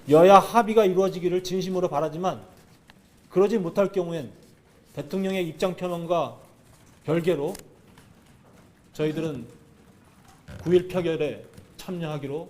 여야 합의가 이루어지기를 진심으로 바라지만 그러지 못할 경우엔 대통령의 입장 표명과 별개로 저희들은 9일 표결에 참여하기로.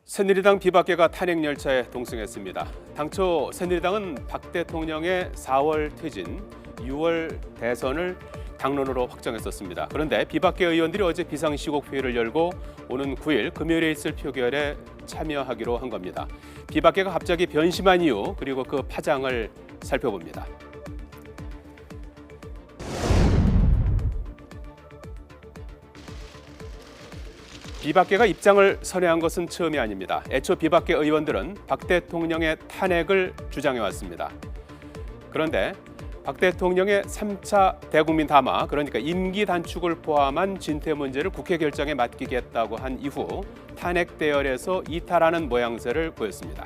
새누리당 비박계가 탄핵 열차에 동승했습니다. 당초 새누리당은 박 대통령의 4월 퇴진, 6월 대선을 당론으로 확정했었습니다. 그런데 비박계 의원들이 어제 비상시국회의를 열고 오는 9일 금요일에 있을 표결에 참여하기로 한 겁니다. 비박계가 갑자기 변심한 이유, 그리고 그 파장을 살펴봅니다. 비박계가 입장을 선회한 것은 처음이 아닙니다. 애초 비박계 의원들은 박 대통령의 탄핵을 주장해왔습니다. 그런데 박 대통령의 3차 대국민 담화, 그러니까 임기 단축을 포함한 진퇴 문제를 국회 결정에 맡기겠다고 한 이후 탄핵 대열에서 이탈하는 모양새를 보였습니다.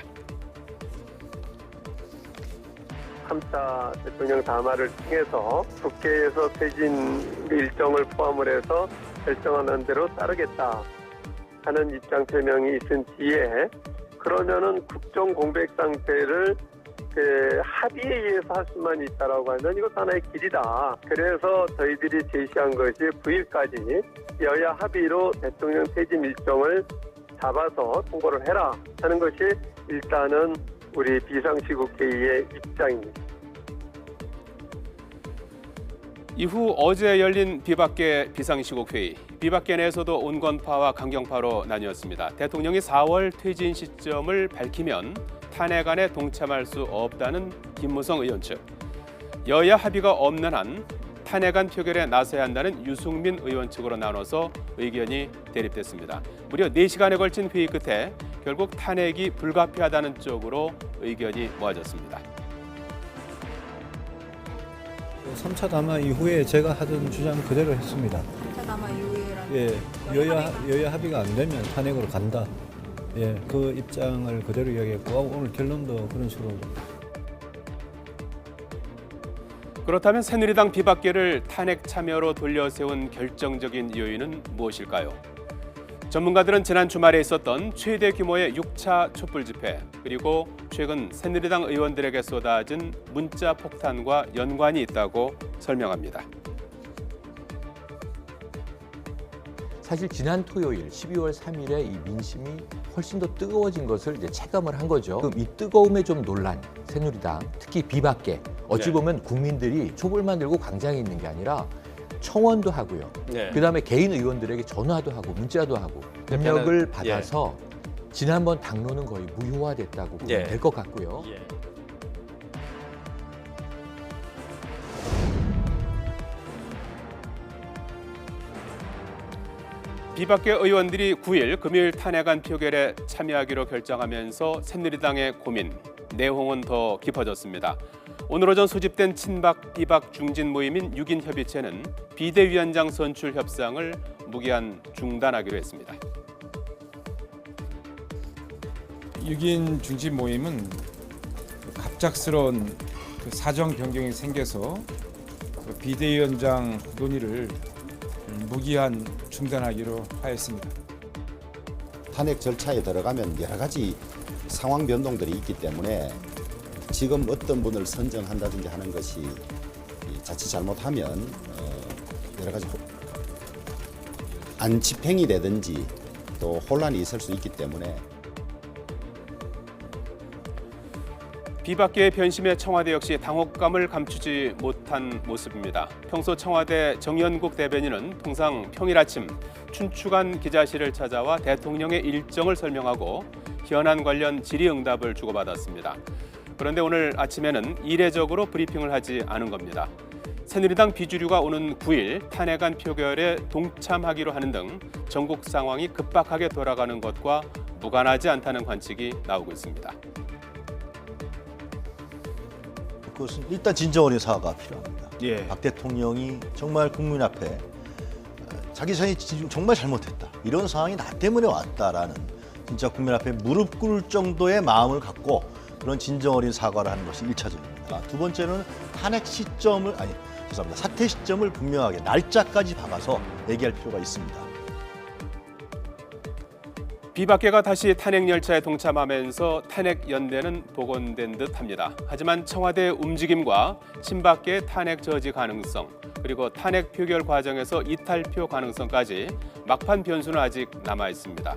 3차 대통령 담화를 통해서 국회에서 퇴진 일정을 포함을 해서 결정하는 대로 따르겠다 하는 입장 표명이 있은 뒤에, 그러면은 국정 공백 상태를 합의에 의해서 할 수만 있다라고 하면 이것 하나의 길이다. 그래서 저희들이 제시한 것이 9일까지 여야 합의로 대통령 퇴진 일정을 잡아서 통보를 해라 하는 것이 일단은 우리 비상시국회의의 입장입니다. 이후 어제 열린 비박계 비상시국회의, 비박계 내에서도 온건파와 강경파로 나뉘었습니다. 대통령이 4월 퇴진 시점을 밝히면 탄핵안에 동참할 수 없다는 김무성 의원 측, 여야 합의가 없는 한 탄핵안 표결에 나서야 한다는 유승민 의원 측으로 나눠서 의견이 대립됐습니다. 무려 4시간에 걸친 회의 끝에 결국 탄핵이 불가피하다는 쪽으로 의견이 모아졌습니다. 3차 담화 이후에 제가 하던 주장 그대로 했습니다. 3차 담화 이후에라는 여야 합의가 안 되면 탄핵으로 간다. 그 입장을 그대로 이야기했고 오늘 결론도 그런 식으로. 그렇다면 새누리당 비박계를 탄핵 참여로 돌려세운 결정적인 요인은 무엇일까요? 전문가들은 지난 주말에 있었던 최대 규모의 6차 촛불 집회, 그리고 최근 새누리당 의원들에게 쏟아진 문자 폭탄과 연관이 있다고 설명합니다. 사실 지난 토요일 12월 3일에 이 민심이 훨씬 더 뜨거워진 것을 이제 체감을 한 거죠. 그럼 이 뜨거움에 좀 놀란 새누리당, 특히 비박계, 어찌 보면 국민들이 촛불만 들고 광장에 있는 게 아니라 청원도 하고요. 그다음에 개인 의원들에게 전화도 하고 문자도 하고 압력을 받아서 지난번 당론은 거의 무효화됐다고 보면 될 것 같고요. 비박계 의원들이 9일 금요일 탄핵안 표결에 참여하기로 결정하면서 새누리당의 고민, 내홍은 더 깊어졌습니다. 오늘 오전 소집된 친박, 비박 중진 모임인 6인 협의체는 비대위원장 선출 협상을 무기한 중단하기로 했습니다. 6인 중진 모임은 갑작스러운 사정 변경이 생겨서 비대위원장 논의를 무기한 중단하기로 하였습니다. 탄핵 절차에 들어가면 여러 가지 상황 변동들이 있기 때문에 지금 어떤 분을 선정한다든지 하는 것이 자칫 잘못하면 여러 가지 안 집행이 되든지 또 혼란이 있을 수 있기 때문에. 비박계의 변심에 청와대 역시 당혹감을 감추지 못한 모습입니다. 평소 청와대 정연국 대변인은 통상 평일 아침 춘추관 기자실을 찾아와 대통령의 일정을 설명하고 현안 관련 질의응답을 주고받았습니다. 그런데 오늘 아침에는 이례적으로 브리핑을 하지 않은 겁니다. 새누리당 비주류가 오는 9일 탄핵안 표결에 동참하기로 하는 등 전국 상황이 급박하게 돌아가는 것과 무관하지 않다는 관측이 나오고 있습니다. 그것은 일단 진정어린 사과가 필요합니다. 박 대통령이 정말 국민 앞에 자기 자신이 정말 잘못했다, 이런 상황이 나 때문에 왔다라는 진짜 국민 앞에 무릎 꿇을 정도의 마음을 갖고 그런 진정어린 사과를 하는 것이 1차적입니다. 두 번째는 사퇴 시점을 분명하게 날짜까지 박아서 얘기할 필요가 있습니다. 비박계가 다시 탄핵 열차에 동참하면서 탄핵 연대는 복원된 듯합니다. 하지만 청와대의 움직임과 친박계의 탄핵 저지 가능성, 그리고 탄핵 표결 과정에서 이탈표 가능성까지 막판 변수는 아직 남아 있습니다.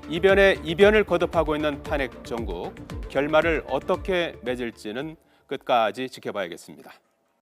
이변에 이변을 거듭하고 있는 탄핵 정국, 결말을 어떻게 맺을지는 끝까지 지켜봐야겠습니다.